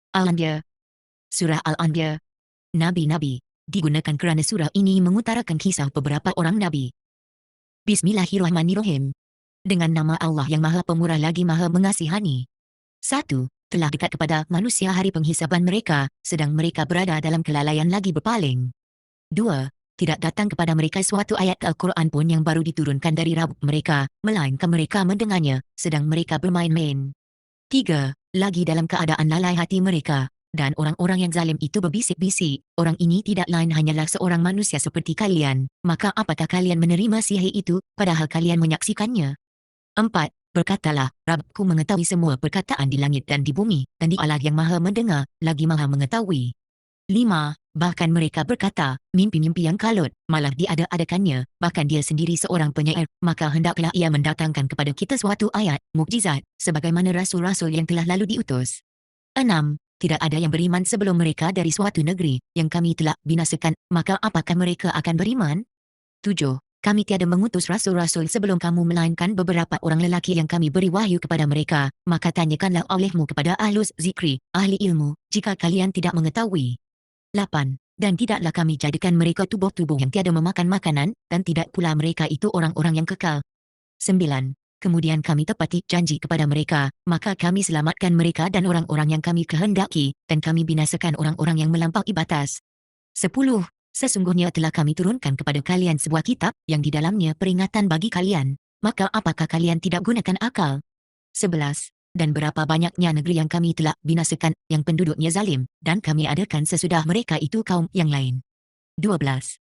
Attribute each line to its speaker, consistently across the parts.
Speaker 1: Al-Anbiya. Surah Al-Anbiya. Nabi-Nabi. Digunakan kerana surah ini mengutarakan kisah beberapa orang Nabi. Bismillahirrahmanirrahim. Dengan nama Allah yang Maha Pemurah lagi Maha Mengasihani. 1. Telah dekat kepada manusia hari penghisaban mereka, sedang mereka berada dalam kelalaian lagi berpaling. 2. Tidak datang kepada mereka suatu ayat Al-Quran pun yang baru diturunkan dari Rabb mereka, melainkan mereka mendengarnya, sedang mereka bermain-main. 3. Lagi dalam keadaan lalai hati mereka, dan orang-orang yang zalim itu berbisik-bisik, orang ini tidak lain hanyalah seorang manusia seperti kalian, maka apakah kalian menerima sihir itu, padahal kalian menyaksikannya? 4. Berkatalah, Rabbku mengetahui semua perkataan di langit dan di bumi, dan Dialah yang Maha Mendengar, lagi Maha Mengetahui. 5. Bahkan mereka berkata, mimpi-mimpi yang kalut, malah diada-adakannya, bahkan dia sendiri seorang penyair, maka hendaklah ia mendatangkan kepada kita suatu ayat, mukjizat, sebagaimana rasul-rasul yang telah lalu diutus. 6. Tidak ada yang beriman sebelum mereka dari suatu negeri, yang kami telah binasakan, maka apakah mereka akan beriman? 7. Kami tiada mengutus rasul-rasul sebelum kamu melainkan beberapa orang lelaki yang kami beri wahyu kepada mereka, maka tanyakanlah olehmu kepada ahlus zikri, ahli ilmu, jika kalian tidak mengetahui. 8. Dan tidaklah kami jadikan mereka tubuh-tubuh yang tiada memakan makanan, dan tidak pula mereka itu orang-orang yang kekal. 9. Kemudian kami tepati janji kepada mereka, maka kami selamatkan mereka dan orang-orang yang kami kehendaki, dan kami binasakan orang-orang yang melampaui batas. 10. Sesungguhnya telah kami turunkan kepada kalian sebuah kitab, yang di dalamnya peringatan bagi kalian, maka apakah kalian tidak gunakan akal? 11. Dan berapa banyaknya negeri yang kami telah binasakan, yang penduduknya zalim, dan kami adakan sesudah mereka itu kaum yang lain. 12.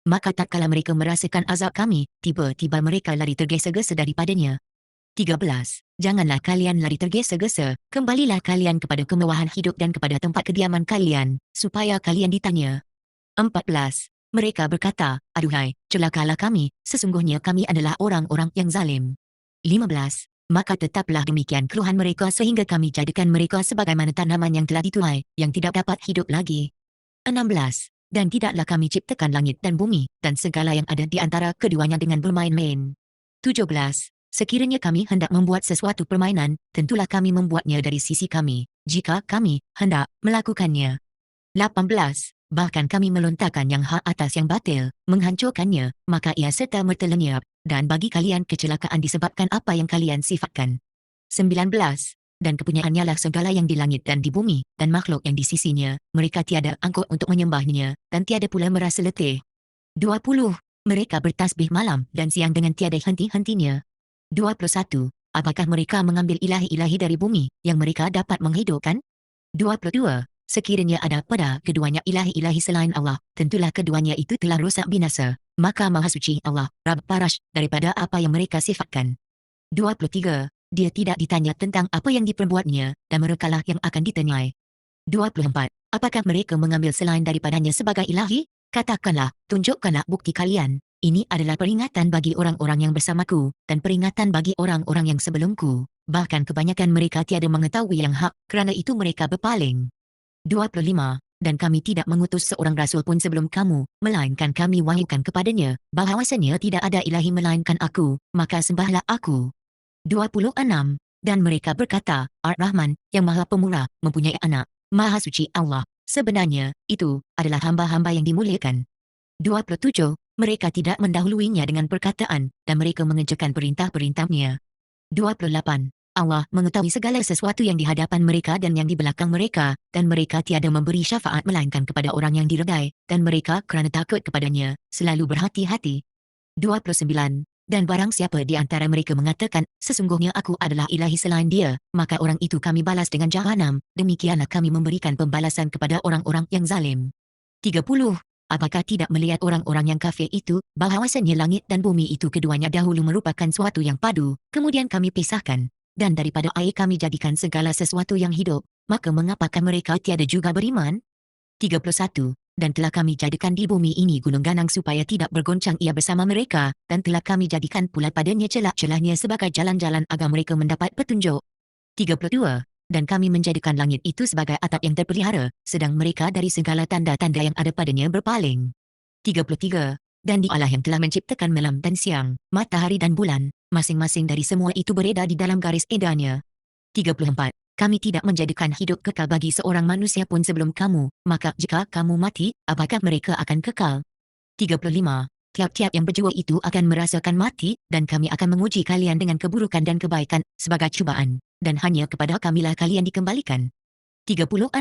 Speaker 1: Maka tak kala mereka merasakan azab kami, tiba-tiba mereka lari tergesa-gesa daripadanya. 13. Janganlah kalian lari tergesa-gesa, kembalilah kalian kepada kemewahan hidup dan kepada tempat kediaman kalian, supaya kalian ditanya. 14. Mereka berkata, aduhai, celakalah kami, sesungguhnya kami adalah orang-orang yang zalim. 15. Maka tetaplah demikian keluhan mereka sehingga kami jadikan mereka sebagaimana tanaman yang telah dituai, yang tidak dapat hidup lagi. 16. Dan tidaklah kami ciptakan langit dan bumi, dan segala yang ada di antara keduanya dengan bermain-main. 17. Sekiranya kami hendak membuat sesuatu permainan, tentulah kami membuatnya dari sisi kami, jika kami hendak melakukannya. 18. Bahkan kami melontarkan yang hak atas yang batil, menghancurkannya, maka ia serta-merta lenyap, dan bagi kalian kecelakaan disebabkan apa yang kalian sifatkan. 19. Dan kepunyaannya lah segala yang di langit dan di bumi, dan makhluk yang di sisinya, mereka tiada angkuh untuk menyembahnya, dan tiada pula merasa letih. 20. Mereka bertasbih malam dan siang dengan tiada henti-hentinya. 21. Apakah mereka mengambil ilahi-ilahi dari bumi, yang mereka dapat menghidupkan? 22. Sekiranya ada pada keduanya ilahi-ilahi selain Allah, tentulah keduanya itu telah rosak binasa, maka Maha Suci Allah, Rabb Parash, daripada apa yang mereka sifatkan. 23. Dia tidak ditanya tentang apa yang diperbuatnya, dan merekalah yang akan ditanyai. 24. Apakah mereka mengambil selain daripadanya sebagai ilahi? Katakanlah, tunjukkanlah bukti kalian. Ini adalah peringatan bagi orang-orang yang bersamaku, dan peringatan bagi orang-orang yang sebelumku. Bahkan kebanyakan mereka tiada mengetahui yang hak, kerana itu mereka berpaling. 25. Dan kami tidak mengutus seorang rasul pun sebelum kamu, melainkan kami wahyukan kepadanya, bahawasanya tidak ada ilahi melainkan aku, maka sembahlah aku. 26. Dan mereka berkata, Ar-Rahman, yang Maha Pemurah, mempunyai anak, Maha Suci Allah, sebenarnya, itu adalah hamba-hamba yang dimuliakan. 27. Mereka tidak mendahuluinya dengan perkataan, dan mereka mengerjakan perintah-perintahnya. 28. Allah mengetahui segala sesuatu yang di hadapan mereka dan yang di belakang mereka, dan mereka tiada memberi syafaat melainkan kepada orang yang diredai, dan mereka kerana takut kepadanya, selalu berhati-hati. 29. Dan barang siapa di antara mereka mengatakan, sesungguhnya aku adalah ilahi selain dia, maka orang itu kami balas dengan jahanam, demikianlah kami memberikan pembalasan kepada orang-orang yang zalim. 30. Apakah tidak melihat orang-orang yang kafir itu, bahawasanya langit dan bumi itu keduanya dahulu merupakan suatu yang padu, kemudian kami pisahkan, dan daripada air kami jadikan segala sesuatu yang hidup, maka mengapakah mereka tiada juga beriman? 31. Dan telah kami jadikan di bumi ini gunung ganang supaya tidak bergoncang ia bersama mereka, dan telah kami jadikan pula padanya celah-celahnya sebagai jalan-jalan agar mereka mendapat petunjuk. 32. Dan kami menjadikan langit itu sebagai atap yang terpelihara, sedang mereka dari segala tanda-tanda yang ada padanya berpaling. 33. Dan Dialah yang telah menciptakan malam dan siang, matahari dan bulan, masing-masing dari semua itu beredar di dalam garis edarnya. 34. Kami tidak menjadikan hidup kekal bagi seorang manusia pun sebelum kamu, maka jika kamu mati, apakah mereka akan kekal? 35. Tiap-tiap yang berjiwa itu akan merasakan mati, dan kami akan menguji kalian dengan keburukan dan kebaikan sebagai cubaan, dan hanya kepada kamilah kalian dikembalikan. 36.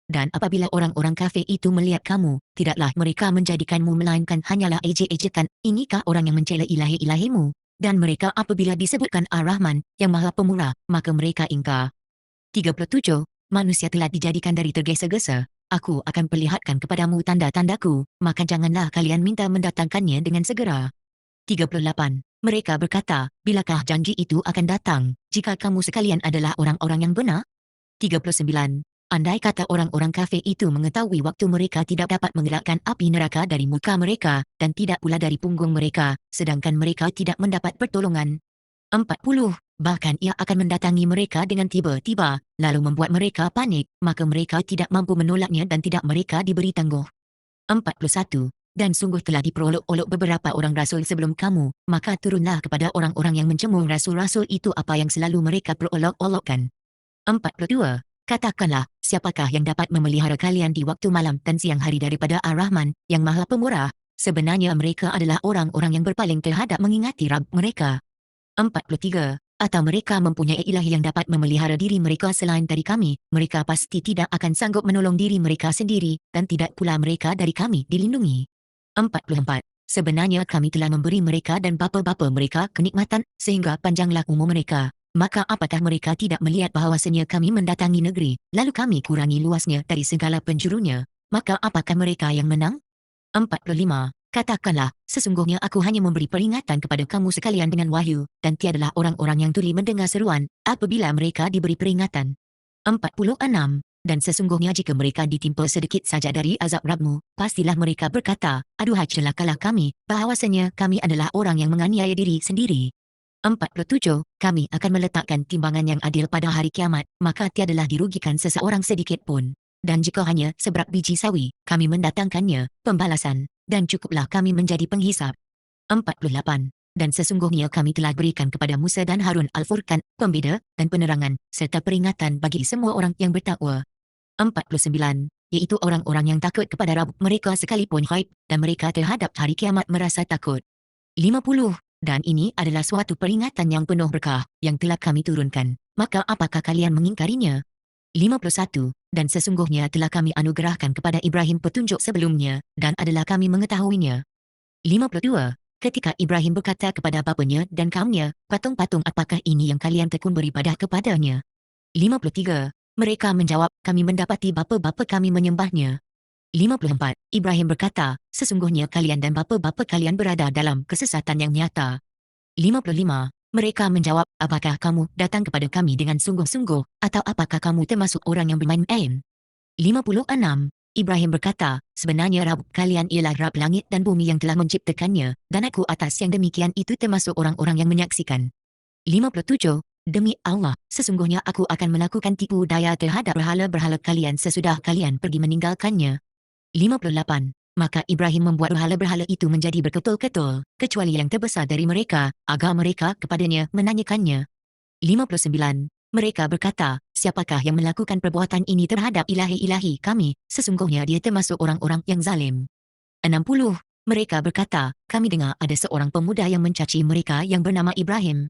Speaker 1: Dan apabila orang-orang kafir itu melihat kamu, tidaklah mereka menjadikanmu melainkan hanyalah ejek-ejekan, inikah orang yang mencela ilahi-ilahimu? Dan mereka apabila disebutkan Ar-Rahman, yang Maha Pemurah, maka mereka ingkar. 37. Manusia telah dijadikan dari tergesa-gesa. Aku akan perlihatkan kepadamu tanda-tandaku, maka janganlah kalian minta mendatangkannya dengan segera. 38. Mereka berkata, bilakah janji itu akan datang, jika kamu sekalian adalah orang-orang yang benar? 39. Andai kata orang-orang kafir itu mengetahui waktu mereka tidak dapat mengelakkan api neraka dari muka mereka, dan tidak pula dari punggung mereka, sedangkan mereka tidak mendapat pertolongan. 40. Bahkan ia akan mendatangi mereka dengan tiba-tiba, lalu membuat mereka panik, maka mereka tidak mampu menolaknya dan tidak mereka diberi tangguh. 41. Dan sungguh telah diperolok-olok beberapa orang rasul sebelum kamu, maka turunlah kepada orang-orang yang mencemooh rasul-rasul itu apa yang selalu mereka perolok-olokkan. 42. Katakanlah, siapakah yang dapat memelihara kalian di waktu malam dan siang hari daripada Ar-Rahman, yang Maha Pemurah? Sebenarnya mereka adalah orang-orang yang berpaling terhadap mengingati Rabb mereka. 43. Atau mereka mempunyai ilahi yang dapat memelihara diri mereka selain dari kami, mereka pasti tidak akan sanggup menolong diri mereka sendiri, dan tidak pula mereka dari kami dilindungi. 44. Sebenarnya kami telah memberi mereka dan bapa-bapa mereka kenikmatan, sehingga panjanglah umur mereka. Maka apakah mereka tidak melihat bahawasanya kami mendatangi negeri, lalu kami kurangi luasnya dari segala penjurunya? Maka apakah mereka yang menang? 45. Katakanlah, sesungguhnya aku hanya memberi peringatan kepada kamu sekalian dengan wahyu, dan tiadalah orang-orang yang tuli mendengar seruan, apabila mereka diberi peringatan. 46. Dan sesungguhnya jika mereka ditimpa sedikit saja dari azab Rabbmu, pastilah mereka berkata, aduhai celakalah kami, bahawasanya kami adalah orang yang menganiaya diri sendiri. 47. Kami akan meletakkan timbangan yang adil pada hari kiamat, maka tiadalah dirugikan seseorang sedikit pun. Dan jika hanya seberat biji sawi, kami mendatangkannya, pembalasan, dan cukuplah kami menjadi penghisap. 48. Dan sesungguhnya kami telah berikan kepada Musa dan Harun Al-Furqan, pembeda, dan penerangan, serta peringatan bagi semua orang yang bertakwa. 49. Iaitu orang-orang yang takut kepada Rabb mereka sekalipun ghaib, dan mereka terhadap hari kiamat merasa takut. 50. Dan ini adalah suatu peringatan yang penuh berkah, yang telah kami turunkan. Maka apakah kalian mengingkarinya? 51. Dan sesungguhnya telah kami anugerahkan kepada Ibrahim petunjuk sebelumnya, dan adalah kami mengetahuinya. 52. Ketika Ibrahim berkata kepada bapanya dan kaumnya, patung-patung apakah ini yang kalian tekun beribadah kepadanya? 53. Mereka menjawab, kami mendapati bapa-bapa kami menyembahnya. 54. Ibrahim berkata, sesungguhnya kalian dan bapa-bapa kalian berada dalam kesesatan yang nyata. 55. Mereka menjawab, apakah kamu datang kepada kami dengan sungguh-sungguh, atau apakah kamu termasuk orang yang bermain-main? 56. Ibrahim berkata, sebenarnya Rabb kalian ialah Rabb langit dan bumi yang telah menciptakannya, dan aku atas yang demikian itu termasuk orang-orang yang menyaksikan. 57. Demi Allah, sesungguhnya aku akan melakukan tipu daya terhadap berhala-berhala kalian sesudah kalian pergi meninggalkannya. 58. Maka Ibrahim membuat berhala-berhala itu menjadi berketul-ketul, kecuali yang terbesar dari mereka, agar mereka kepadanya menanyakannya. 59. Mereka berkata, siapakah yang melakukan perbuatan ini terhadap ilahi-ilahi kami? Sesungguhnya dia termasuk orang-orang yang zalim. 60. Mereka berkata, kami dengar ada seorang pemuda yang mencaci mereka yang bernama Ibrahim.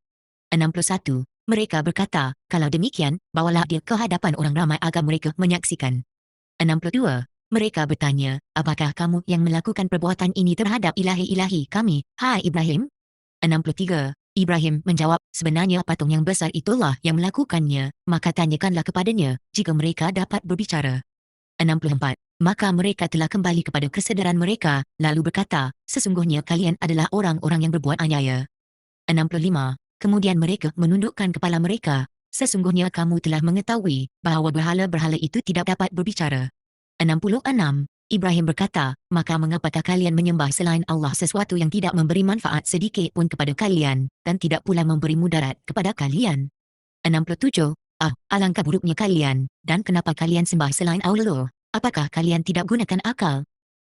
Speaker 1: 61. Mereka berkata, kalau demikian, bawalah dia ke hadapan orang ramai agar mereka menyaksikan. 62. Mereka bertanya, apakah kamu yang melakukan perbuatan ini terhadap ilahi-ilahi kami, hai Ibrahim? 63. Ibrahim menjawab, sebenarnya patung yang besar itulah yang melakukannya, maka tanyakanlah kepadanya, jika mereka dapat berbicara. 64. Maka mereka telah kembali kepada kesedaran mereka, lalu berkata, sesungguhnya kalian adalah orang-orang yang berbuat aniaya. 65. Kemudian mereka menundukkan kepala mereka, sesungguhnya kamu telah mengetahui, bahawa berhala-berhala itu tidak dapat berbicara. 66. Ibrahim berkata, maka mengapakah kalian menyembah selain Allah sesuatu yang tidak memberi manfaat sedikit pun kepada kalian, dan tidak pula memberi mudarat kepada kalian? 67. Alangkah buruknya kalian, dan kenapa kalian sembah selain Allah? Apakah kalian tidak gunakan akal?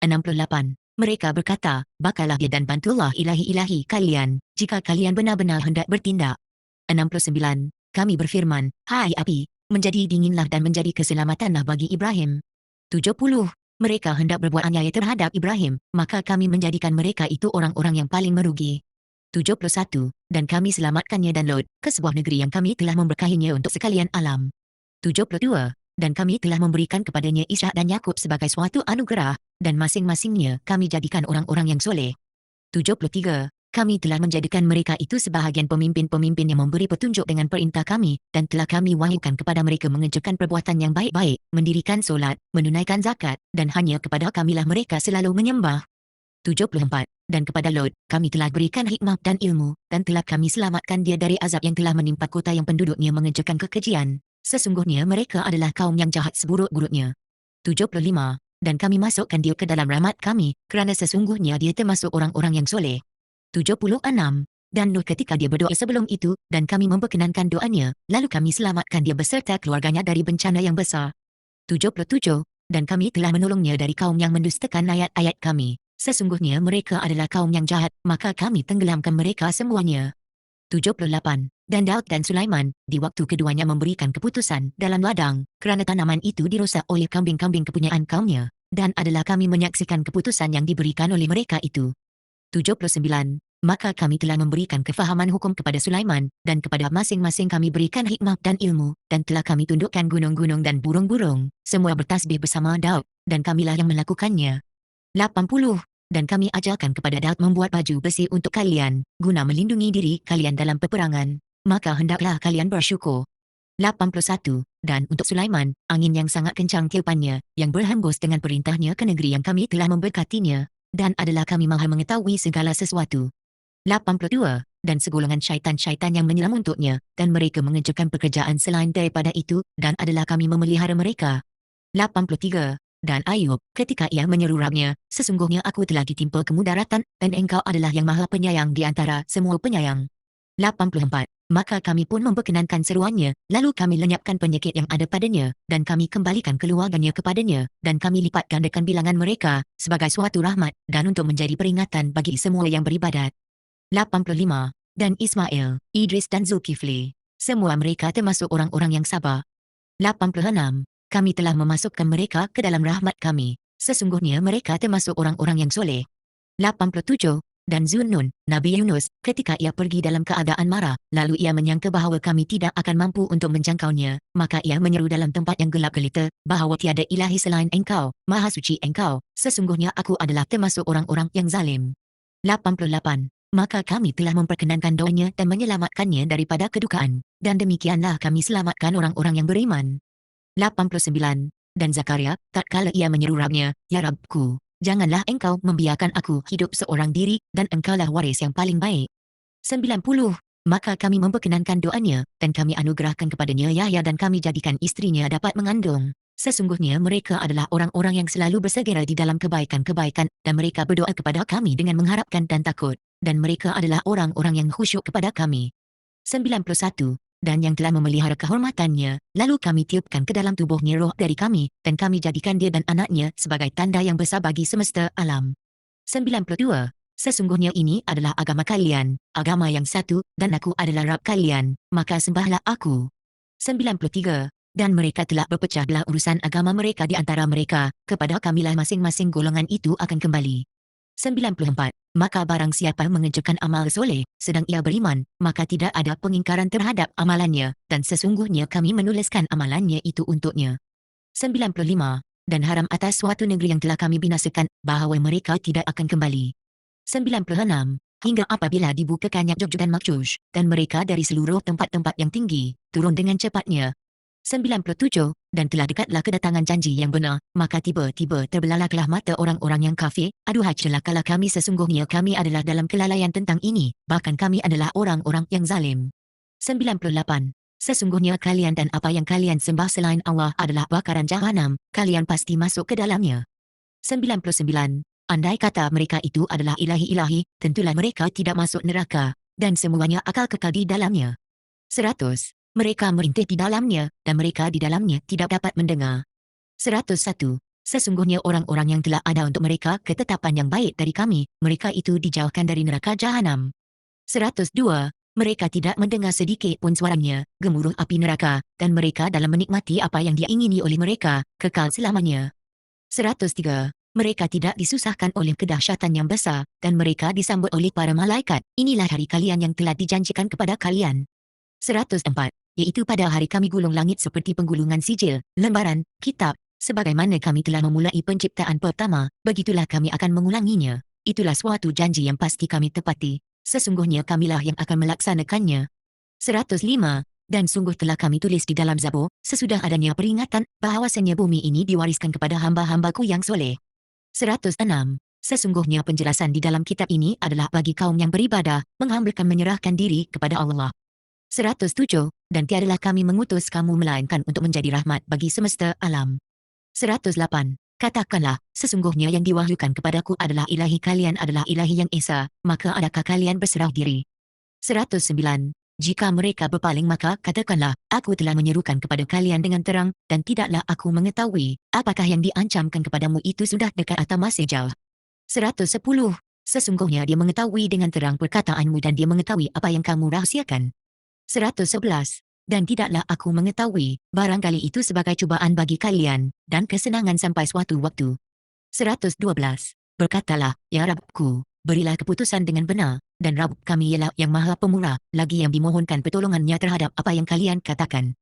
Speaker 1: 68. Mereka berkata, bakalah dia dan bantulah ilahi-ilahi kalian, jika kalian benar-benar hendak bertindak. 69. Kami berfirman, hai api, menjadi dinginlah dan menjadi keselamatanlah bagi Ibrahim. 70. Mereka hendak berbuat aniaya terhadap Ibrahim, maka kami menjadikan mereka itu orang-orang yang paling merugi. 71. Dan kami selamatkannya dan Lot ke sebuah negeri yang kami telah memberkahinya untuk sekalian alam. 72. Dan kami telah memberikan kepadanya Ishak dan Yakub sebagai suatu anugerah, dan masing-masingnya kami jadikan orang-orang yang soleh. 73. Kami telah menjadikan mereka itu sebahagian pemimpin-pemimpin yang memberi petunjuk dengan perintah kami, dan telah kami wahyukan kepada mereka mengerjakan perbuatan yang baik-baik, mendirikan solat, menunaikan zakat, dan hanya kepada kamilah mereka selalu menyembah. 74. Dan kepada Lot, kami telah berikan hikmah dan ilmu, dan telah kami selamatkan dia dari azab yang telah menimpa kota yang penduduknya mengerjakan kekejian. Sesungguhnya mereka adalah kaum yang jahat seburuk-buruknya. 75. Dan kami masukkan dia ke dalam rahmat kami, kerana sesungguhnya dia termasuk orang-orang yang soleh. 76. Dan Nuh ketika dia berdoa sebelum itu, dan kami memperkenankan doanya, lalu kami selamatkan dia beserta keluarganya dari bencana yang besar. 77. Dan kami telah menolongnya dari kaum yang mendustakan ayat-ayat kami. Sesungguhnya mereka adalah kaum yang jahat, maka kami tenggelamkan mereka semuanya. 78. Dan Daud dan Sulaiman, di waktu keduanya memberikan keputusan dalam ladang, kerana tanaman itu dirosak oleh kambing-kambing kepunyaan kaumnya, dan adalah kami menyaksikan keputusan yang diberikan oleh mereka itu. 79. Maka kami telah memberikan kefahaman hukum kepada Sulaiman, dan kepada masing-masing kami berikan hikmah dan ilmu, dan telah kami tundukkan gunung-gunung dan burung-burung, semua bertasbih bersama Daud, dan kamilah yang melakukannya. 80. Dan kami ajarkan kepada Daud membuat baju besi untuk kalian, guna melindungi diri kalian dalam peperangan. Maka hendaklah kalian bersyukur. 81. Dan untuk Sulaiman, angin yang sangat kencang tiupannya, yang berhembus dengan perintahnya ke negeri yang kami telah memberkatinya, dan adalah kami maha mengetahui segala sesuatu. 82. Dan segolongan syaitan-syaitan yang menyelam untuknya, dan mereka mengerjakan pekerjaan selain daripada itu, dan adalah kami memelihara mereka. 83. Dan Ayub, ketika ia menyeru Rabbnya, sesungguhnya aku telah ditimpa kemudaratan, dan engkau adalah yang maha penyayang di antara semua penyayang. 84. Maka kami pun memperkenankan seruannya, lalu kami lenyapkan penyakit yang ada padanya, dan kami kembalikan keluarganya kepadanya, dan kami lipat gandakan bilangan mereka, sebagai suatu rahmat, dan untuk menjadi peringatan bagi semua yang beribadat. 85. Dan Ismail, Idris dan Zulkifli, semua mereka termasuk orang-orang yang sabar. 86. Kami telah memasukkan mereka ke dalam rahmat kami. Sesungguhnya mereka termasuk orang-orang yang soleh. 87. Dan Zunnun, Nabi Yunus, ketika ia pergi dalam keadaan marah, lalu ia menyangka bahawa kami tidak akan mampu untuk menjangkaunya, maka ia menyeru dalam tempat yang gelap gelita, bahawa tiada ilahi selain engkau, maha suci engkau, sesungguhnya aku adalah termasuk orang-orang yang zalim. 88. Maka kami telah memperkenankan doanya dan menyelamatkannya daripada kedukaan, dan demikianlah kami selamatkan orang-orang yang beriman. 89. Dan Zakaria, tatkala ia menyeru Rabbnya, Ya Rabbku, janganlah engkau membiarkan aku hidup seorang diri, dan engkaulah waris yang paling baik. 90. Maka kami memperkenankan doanya, dan kami anugerahkan kepadanya Yahya dan kami jadikan istrinya dapat mengandung. Sesungguhnya mereka adalah orang-orang yang selalu bersegera di dalam kebaikan-kebaikan, dan mereka berdoa kepada kami dengan mengharapkan dan takut, dan mereka adalah orang-orang yang khusyuk kepada kami. 91. Dan yang telah memelihara kehormatannya, lalu kami tiupkan ke dalam tubuhnya roh dari kami, dan kami jadikan dia dan anaknya sebagai tanda yang besar bagi semesta alam. 92. Sesungguhnya ini adalah agama kalian, agama yang satu, dan aku adalah Rabb kalian, maka sembahlah aku. 93. Dan mereka telah berpecah belah urusan agama mereka di antara mereka, kepada kamilah masing-masing golongan itu akan kembali. 94. Maka barang siapa mengerjakan amal soleh, sedang ia beriman, maka tidak ada pengingkaran terhadap amalannya, dan sesungguhnya kami menuliskan amalannya itu untuknya. 95. Dan haram atas suatu negeri yang telah kami binasakan, bahawa mereka tidak akan kembali. 96. Hingga apabila dibukakan Ya'juj dan Ma'juj, dan mereka dari seluruh tempat-tempat yang tinggi, turun dengan cepatnya. 97. Dan telah dekatlah kedatangan janji yang benar, maka tiba-tiba terbelalaklah mata orang-orang yang kafir. Aduhai celakalah kami, sesungguhnya kami adalah dalam kelalaian tentang ini, bahkan kami adalah orang-orang yang zalim. 98. Sesungguhnya kalian dan apa yang kalian sembah selain Allah adalah bakaran jahanam, kalian pasti masuk ke dalamnya. 99. Andai kata mereka itu adalah ilahi-ilahi, tentulah mereka tidak masuk neraka, dan semuanya akal kekal di dalamnya. 100. Mereka merintih di dalamnya, dan mereka di dalamnya tidak dapat mendengar. 101. Sesungguhnya orang-orang yang telah ada untuk mereka ketetapan yang baik dari kami, mereka itu dijauhkan dari neraka jahanam. 102. Mereka tidak mendengar sedikit pun suaranya, gemuruh api neraka, dan mereka dalam menikmati apa yang dia ingini oleh mereka, kekal selamanya. 103. Mereka tidak disusahkan oleh kedahsyatan yang besar, dan mereka disambut oleh para malaikat. Inilah hari kalian yang telah dijanjikan kepada kalian. 104. Iaitu pada hari kami gulung langit seperti penggulungan sijil, lembaran, kitab. Sebagaimana kami telah memulai penciptaan pertama, begitulah kami akan mengulanginya. Itulah suatu janji yang pasti kami tepati. Sesungguhnya kamilah yang akan melaksanakannya. 105. Dan sungguh telah kami tulis di dalam Zabur, sesudah adanya peringatan, bahawasanya bumi ini diwariskan kepada hamba-hambaku yang soleh. 106. Sesungguhnya penjelasan di dalam kitab ini adalah bagi kaum yang beribadah, menghambakan menyerahkan diri kepada Allah. 107. Dan tiadalah kami mengutus kamu melainkan untuk menjadi rahmat bagi semesta alam. 108. Katakanlah, sesungguhnya yang diwahyukan kepadaku adalah ilahi kalian adalah ilahi yang esa, maka adakah kalian berserah diri? 109. Jika mereka berpaling maka katakanlah, aku telah menyerukan kepada kalian dengan terang, dan tidaklah aku mengetahui, apakah yang diancamkan kepadamu itu sudah dekat atau masih jauh. 110. Sesungguhnya dia mengetahui dengan terang perkataanmu dan dia mengetahui apa yang kamu rahasiakan. 111. Dan tidaklah aku mengetahui, barangkali itu sebagai cubaan bagi kalian, dan kesenangan sampai suatu waktu. 112. Berkatalah, ya Rabbku, berilah keputusan dengan benar, dan Rabb kami ialah yang maha pemurah, lagi yang dimohonkan pertolongannya terhadap apa yang kalian katakan.